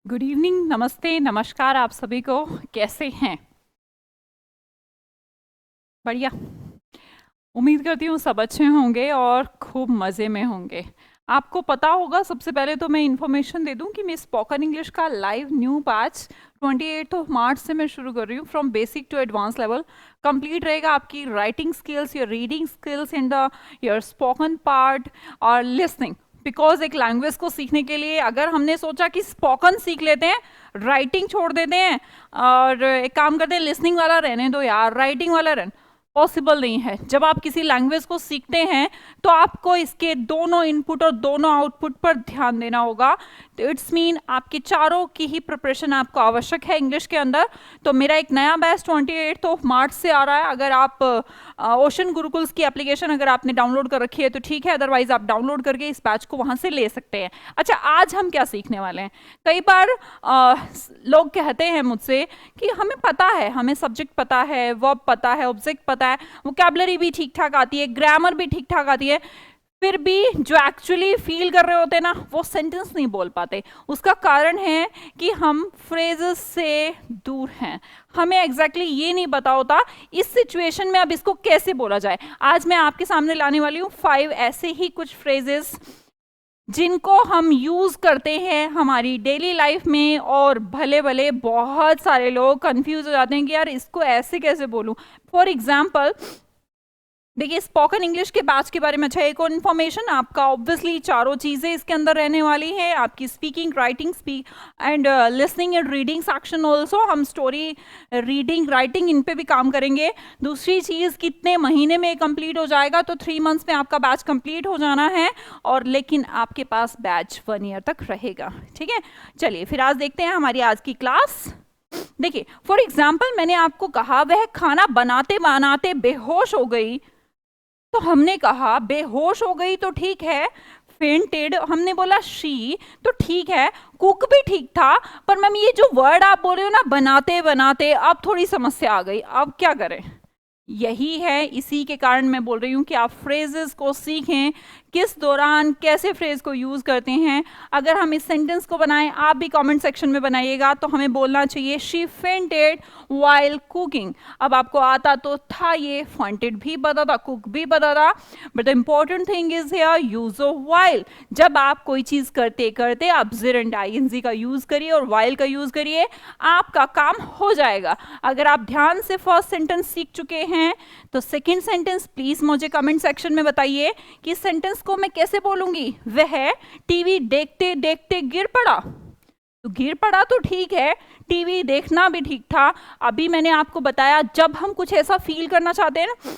Good evening, नमस्ते, नमस्कार आप सभी को। कैसे हैं? बढ़िया। उम्मीद करती हूँ सब अच्छे होंगे और खूब मज़े में होंगे। आपको पता होगा, सबसे पहले तो मैं इन्फॉर्मेशन दे दूं कि मैं स्पोकन इंग्लिश का लाइव न्यू बैच 28 मार्च से मैं शुरू कर रही हूँ। From basic to advance level complete रहेगा आपकी writing skills, your reading skills in the your spoken part और लिसनिंग। बिकॉज एक लैंग्वेज को सीखने के लिए अगर हमने सोचा कि स्पोकन सीख लेते हैं, राइटिंग छोड़ देते हैं और एक काम करते हैं लिसनिंग वाला रहने दो यार, राइटिंग वाला रहने, पॉसिबल नहीं है। जब आप किसी लैंग्वेज को सीखते हैं तो आपको इसके दोनों इनपुट और दोनों आउटपुट पर ध्यान देना होगा। तो इट्स मीन आपके चारों की ही प्रिपरेशन आपको आवश्यक है इंग्लिश के अंदर। तो मेरा एक नया बैच 28 मार्च से आ रहा है। अगर आप ओशन गुरुकुल्स की एप्लीकेशन अगर आपने डाउनलोड कर रखी है तो ठीक है, अदरवाइज आप डाउनलोड करके इस बैच को वहां से ले सकते हैं। अच्छा, आज हम क्या सीखने वाले हैं? कई बार लोग कहते हैं मुझसे कि हमें पता है, हमें सब्जेक्ट पता है, वर्ब पता है, ऑब्जेक्ट पता है, वोकैबुलरी भी ठीक ठाक आती है, ग्रामर भी ठीक ठाक आती है, फिर भी जो एक्चुअली फील कर रहे होते हैं ना, वो सेंटेंस नहीं बोल पाते। उसका कारण है कि हम फ्रेजेस से दूर हैं। हमें एग्जैक्टली ये नहीं पता होता इस सिचुएशन में अब इसको कैसे बोला जाए। आज मैं आपके सामने लाने वाली हूँ 5 ऐसे ही कुछ फ्रेजेस जिनको हम यूज करते हैं हमारी डेली लाइफ में, और भले भले बहुत सारे लोग कंफ्यूज हो जाते हैं कि यार इसको ऐसे कैसे बोलूं। फॉर एग्जाम्पल देखिए, स्पोकन इंग्लिश के बैच के बारे में अच्छा एक और इन्फॉर्मेशन आपका, ऑब्वियसली चारों चीजें इसके अंदर रहने वाली है आपकी, speaking, writing, speak and listening and reading section also. हम स्टोरी, रीडिंग, राइटिंग इन पे भी काम करेंगे। दूसरी चीज, कितने महीने में कंप्लीट हो जाएगा? तो 3 मंथ्स में आपका बैच कंप्लीट हो जाना है, और लेकिन आपके पास बैच 1 ईयर तक रहेगा। ठीक है, चलिए फिर आज देखते हैं हमारी आज की क्लास। देखिए, फॉर एग्जाम्पल मैंने आपको कहा वह खाना बनाते बनाते बेहोश हो गई, तो हमने कहा बेहोश हो गई तो ठीक है, फेंटेड हमने बोला शी तो ठीक है, कुक भी ठीक था, पर मैम ये जो वर्ड आप बोल रहे हो ना बनाते बनाते, अब थोड़ी समस्या आ गई। अब क्या करें? यही है, इसी के कारण मैं बोल रही हूँ कि आप फ्रेजेस को सीखें, किस दौरान कैसे फ्रेज को यूज करते हैं। अगर हम इस सेंटेंस को बनाएं, आप भी कमेंट सेक्शन में बनाइएगा, तो हमें बोलना चाहिए शी फेंटेड वाइल कुकिंग। अब आपको आता तो था, ये फेंटेड भी पता था, कुक भी पता था, but the important thing is here use of while. जब आप कोई चीज करते करते आप ऑब्जेक्ट आईएनजी का यूज करिए और वाइल का यूज करिए, आपका काम हो जाएगा। अगर आप ध्यान से फर्स्ट सेंटेंस सीख चुके हैं तो सेकंड सेंटेंस प्लीज मुझे कमेंट सेक्शन में बताइए कि इस सेंटेंस को मैं कैसे बोलूंगी। वह टीवी देखते देखते गिर पड़ा, तो गिर पड़ा तो ठीक है, टीवी देखना भी ठीक था। अभी मैंने आपको बताया, जब हम कुछ ऐसा फील करना चाहते हैं ना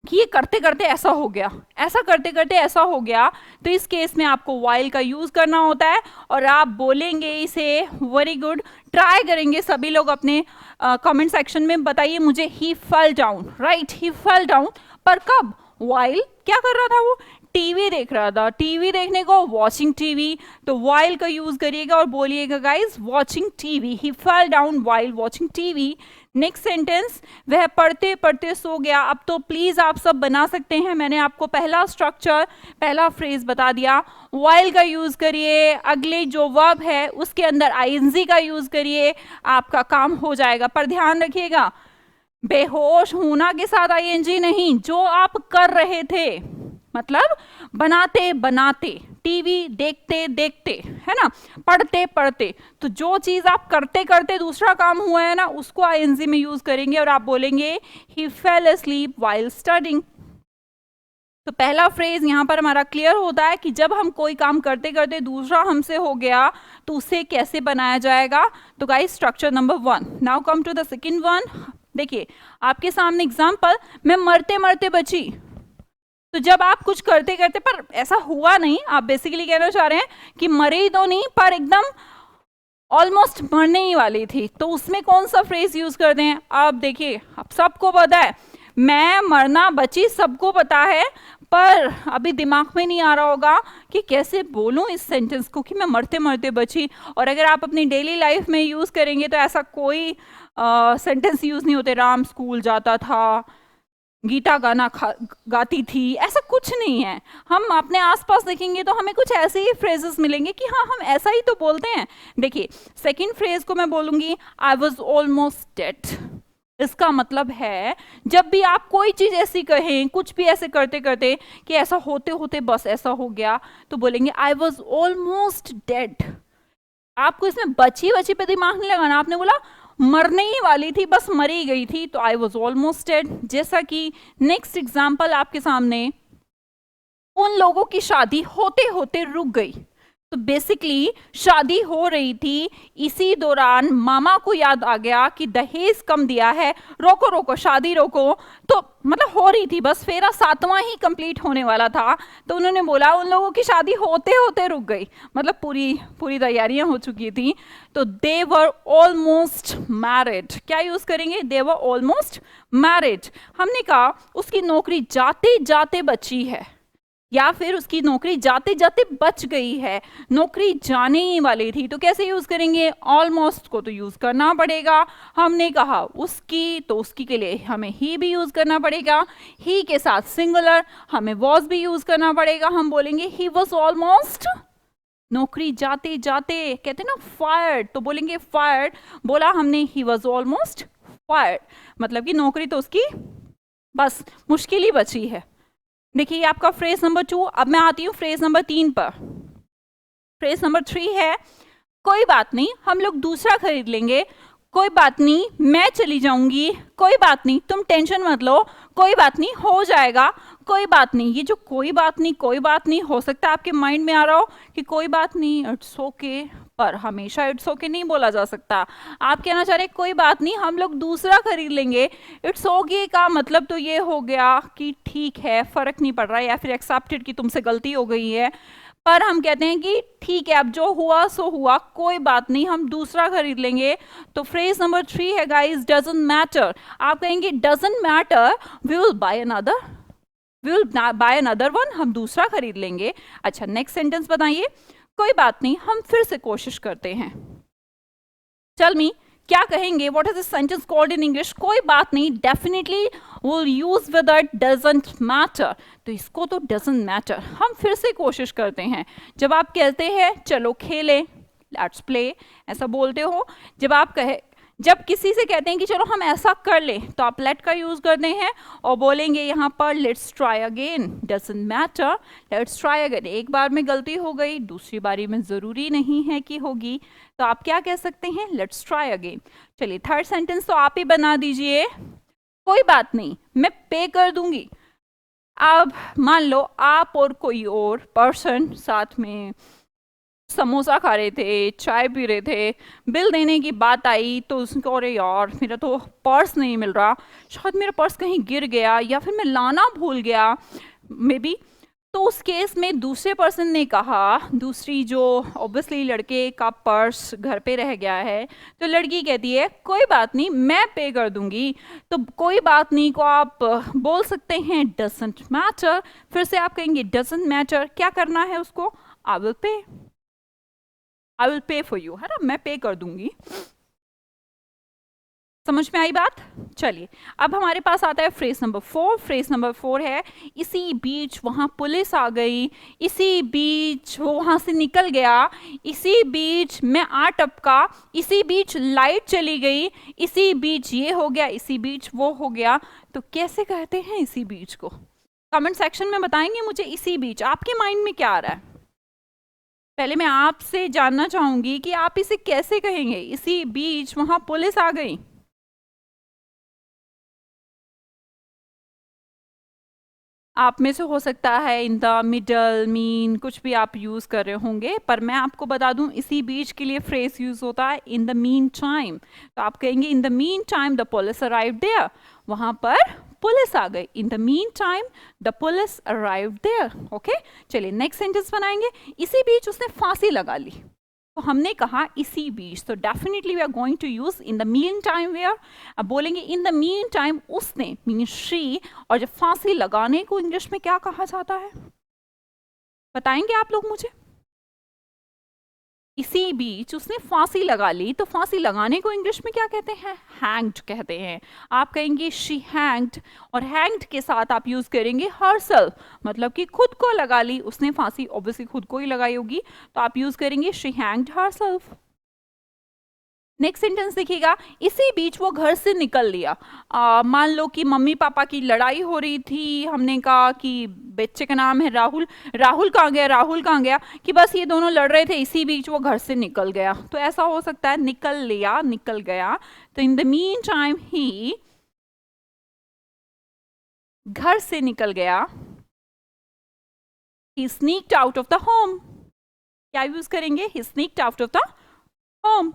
कि ये करते करते ऐसा हो गया, ऐसा करते करते ऐसा हो गया, तो इस केस में आपको वाइल का यूज करना होता है और आप बोलेंगे इसे। वेरी गुड, ट्राई करेंगे सभी लोग अपने कमेंट सेक्शन में, बताइए मुझे। ही फell डाउन, राइट, ही फell डाउन, पर कब? वाइल क्या कर रहा था वो? टीवी देख रहा था। टीवी देखने को वॉचिंग टीवी, तो वाइल का यूज करिएगा और बोलिएगा guys watching TV, he fell down while watching TV. Next sentence, वह पढ़ते पढ़ते सो गया। अब तो प्लीज आप सब बना सकते हैं, मैंने आपको पहला स्ट्रक्चर, पहला फ्रेज बता दिया। वाइल का यूज करिए, अगले जो वर्ब है उसके अंदर आईएनजी का यूज करिए, आपका काम हो जाएगा। पर ध्यान रखिएगा, बेहोश होना के साथ आईएनजी नहीं, जो आप कर रहे थे, मतलब बनाते बनाते, टीवी देखते देखते, है ना, पढ़ते पढ़ते, तो जो चीज आप करते करते दूसरा काम हुआ है ना, उसको आईएनजी में यूज करेंगे और आप बोलेंगे ही फेल asleep while studying। तो पहला फ्रेज यहां पर हमारा क्लियर होता है कि जब हम कोई काम करते करते दूसरा हमसे हो गया तो उसे कैसे बनाया जाएगा। तो guys, structure number 1। Now come to the second one. देखिए आपके सामने एग्जांपल, मैं मरते मरते बची। तो जब आप कुछ करते करते, पर ऐसा हुआ नहीं, आप बेसिकली कहना चाह रहे हैं कि मरे ही तो नहीं, पर एकदम ऑलमोस्ट मरने ही वाली थी, तो उसमें कौन सा फ्रेज यूज करते हैं? अब देखिए, अब सबको पता है मैं मरना बची, सबको पता है, पर अभी दिमाग में नहीं आ रहा होगा कि कैसे बोलूं इस सेंटेंस को कि मैं मरते मरते बची। और अगर आप अपनी डेली लाइफ में यूज करेंगे तो ऐसा कोई सेंटेंस यूज नहीं होते। राम स्कूल जाता था, गीता गाना गाती थी, ऐसा कुछ नहीं है। हम अपने आसपास देखेंगे तो हमें कुछ ऐसे ही फ्रेजेस मिलेंगे कि हाँ हम ऐसा ही तो बोलते हैं। देखिए सेकंड फ्रेज को मैं बोलूंगी आई वॉज ऑलमोस्ट डेड। इसका मतलब है जब भी आप कोई चीज ऐसी कहें, कुछ भी ऐसे करते करते कि ऐसा होते होते बस ऐसा हो गया, तो बोलेंगे आई वॉज ऑलमोस्ट डेड। आपको इसमें बची बची पे दिमाग नहीं लगाना, आपने बोला मरने ही वाली थी, बस मरी गई थी, तो आई वॉज ऑलमोस्ट डेड। जैसा कि नेक्स्ट एग्जाम्पल आपके सामने, उन लोगों की शादी होते होते रुक गई। तो बेसिकली शादी हो रही थी, इसी दौरान मामा को याद आ गया कि दहेज कम दिया है, रोको रोको शादी रोको। तो मतलब हो रही थी, बस फेरा 7वां ही कंप्लीट होने वाला था, तो उन्होंने बोला उन लोगों की शादी होते होते रुक गई, मतलब पूरी पूरी तैयारियां हो चुकी थी। तो दे वर ऑलमोस्ट मैरिड, क्या यूज करेंगे, दे वर ऑलमोस्ट मैरिड। हमने कहा उसकी नौकरी जाते जाते बची है, या फिर उसकी नौकरी जाते जाते बच गई है, नौकरी जाने ही वाली थी, तो कैसे यूज करेंगे, ऑलमोस्ट को तो यूज करना पड़ेगा। हमने कहा उसकी, तो उसकी के लिए हमें ही भी यूज करना पड़ेगा, ही के साथ सिंगुलर हमें वॉज भी यूज करना पड़ेगा। हम बोलेंगे ही वॉज ऑलमोस्ट, नौकरी जाते जाते कहते ना फायर्ड, तो बोलेंगे फायर्ड। बोला हमने ही वॉज ऑलमोस्ट फायर्ड, मतलब कि नौकरी तो उसकी बस मुश्किल ही बची है। देखिए आपका फ्रेज नंबर 2। अब मैं आती हूँ फ्रेज नंबर 3 पर। फ्रेज नंबर 3 है कोई बात नहीं हम लोग दूसरा खरीद लेंगे, कोई बात नहीं मैं चली जाऊंगी, कोई बात नहीं तुम टेंशन मत लो, कोई बात नहीं हो जाएगा, कोई बात नहीं। ये जो कोई बात नहीं, कोई बात नहीं, हो सकता है आपके माइंड में आ रहा हो कि कोई बात नहीं इट्स ओके, पर हमेशा इट्स ओके नहीं बोला जा सकता। आप कहना चाह रहे कोई बात नहीं हम लोग दूसरा खरीद लेंगे, इट्स ओके का मतलब तो ये हो गया कि ठीक है, फर्क नहीं पड़ रहा, या फिर एक्सेप्टेड कि तुमसे गलती हो गई है। पर हम कहते हैं कि ठीक है अब जो हुआ सो हुआ, कोई बात नहीं हम दूसरा खरीद लेंगे। तो फ्रेज नंबर 3 है गाइस डजंट मैटर। आप कहेंगे doesn't matter, we will buy another, we will buy another one, हम दूसरा खरीद लेंगे। अच्छा नेक्स्ट सेंटेंस बताइए, कोई बात नहीं हम फिर से कोशिश करते हैं। टेल मी क्या कहेंगे, what is this sentence called in English, कोई बात नहीं definitely will use with doesn't matter. तो इसको तो डजंट मैटर, हम फिर से कोशिश करते हैं। जब आप कहते हैं चलो खेलें, लेट्स प्ले, ऐसा बोलते हो। जब किसी से कहते हैं कि चलो हम ऐसा कर लें, तो आप लेट का यूज करते हैं और बोलेंगे यहाँ पर let's try again, doesn't matter, let's try again. एक बार में गलती हो गई, दूसरी बारी में जरूरी नहीं है कि होगी, तो आप क्या कह सकते हैं, लेट्स ट्राई अगेन। चलिए थर्ड सेंटेंस तो आप ही बना दीजिए, कोई बात नहीं मैं पे कर दूंगी। अब मान लो आप और कोई और पर्सन साथ में समोसा खा रहे थे, चाय पी रहे थे, बिल देने की बात आई तो उसको अरे यार मेरा तो पर्स नहीं मिल रहा, शायद मेरा पर्स कहीं गिर गया या फिर मैं लाना भूल गया मे बी। तो उस केस में दूसरे पर्सन ने कहा, दूसरी जो ऑब्वियसली लड़के का पर्स घर पे रह गया है, तो लड़की कहती है कोई बात नहीं मैं पे कर दूंगी। तो कोई बात नहीं को आप बोल सकते हैं डजंट मैटर, फिर से आप कहेंगे डजंट मैटर, क्या करना है उसको, I will pay, I will pay for you, है ना, मैं पे कर दूंगी। समझ में आई बात। चलिए अब हमारे पास आता है फ्रेज नंबर 4। फ्रेज नंबर 4 है इसी बीच वहां पुलिस आ गई, इसी बीच वो वहां से निकल गया, इसी बीच मैं आ टपका, इसी बीच लाइट चली गई, इसी बीच ये हो गया, इसी बीच वो हो गया। तो कैसे कहते हैं इसी बीच को, कमेंट सेक्शन में बताएंगे मुझे। इसी बीच आपके माइंड में क्या आ रहा है, पहले मैं आपसे जानना चाहूंगी कि आप इसे कैसे कहेंगे, इसी बीच वहां पुलिस आ गई। आप में से हो सकता है इन द मिडल, मीन, कुछ भी आप यूज कर रहे होंगे, पर मैं आपको बता दूं इसी बीच के लिए फ्रेज यूज होता है इन द मीन टाइम। तो आप कहेंगे in the meantime the police arrived there, वहां पर पुलिस आ गई, in the meantime the police arrived there. Okay चलिए नेक्स्ट सेंटेंस बनाएंगे, इसी बीच उसने फांसी लगा ली। तो हमने कहा इसी बीच, तो definitely we are going to use in the meantime where. अब बोलेंगे इन द मीन टाइम उसने, मीन शी, और जब फांसी लगाने को इंग्लिश में क्या कहा जाता है, बताएंगे आप लोग मुझे। इसी बीच उसने फांसी लगा ली, तो फांसी लगाने को इंग्लिश में क्या कहते हैं? हैंग्ड कहते हैं। आप कहेंगे शी हैंग्ड, और हैंग्ड के साथ आप यूज करेंगे हरसेल्फ, मतलब कि खुद को लगा ली उसने फांसी, ऑब्वियसली खुद को ही लगाई होगी, तो आप यूज करेंगे she hanged herself. Next sentence देखिएगा, इसी बीच वो घर से निकल लिया। मान लो कि मम्मी पापा की लड़ाई हो रही थी, हमने कहा कि बच्चे का नाम है राहुल, राहुल कहाँ गया, राहुल कहाँ गया, कि बस ये दोनों लड़ रहे थे, इसी बीच वो घर से निकल गया। तो ऐसा हो सकता है, निकल लिया, निकल गया। तो in the meantime he घर से निकल गया, he sneaked out of the home. क्या यूज करेंगे? He sneaked out of the home.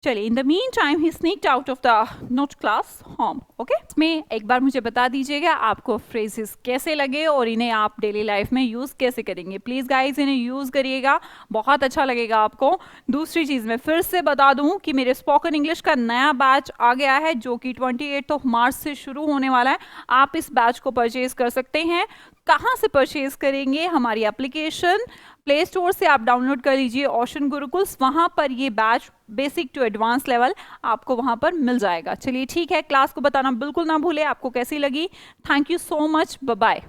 चलिए, in the meantime he sneaked out of the note class home. Okay, इसमें एक बार मुझे बता दीजिएगा आपको फ्रेजेस कैसे लगे और इन्हें आप डेली लाइफ में यूज कैसे करेंगे। प्लीज गाइज इन्हें यूज करिएगा, बहुत अच्छा लगेगा आपको। दूसरी चीज मैं फिर से बता दूं कि मेरे स्पोकन इंग्लिश का नया बैच आ गया है जो कि 28 मार्च से शुरू होने वाला है। आप इस बैच को परचेज कर सकते हैं। कहाँ से परचेज करेंगे? हमारी एप्लीकेशन प्ले स्टोर से आप डाउनलोड कर लीजिए ओशन गुरुकुल्स, वहां पर ये batch basic to advance level आपको वहां पर मिल जाएगा। चलिए ठीक है, क्लास को बताना बिल्कुल ना भूले आपको कैसी लगी। Thank you so much, bye bye.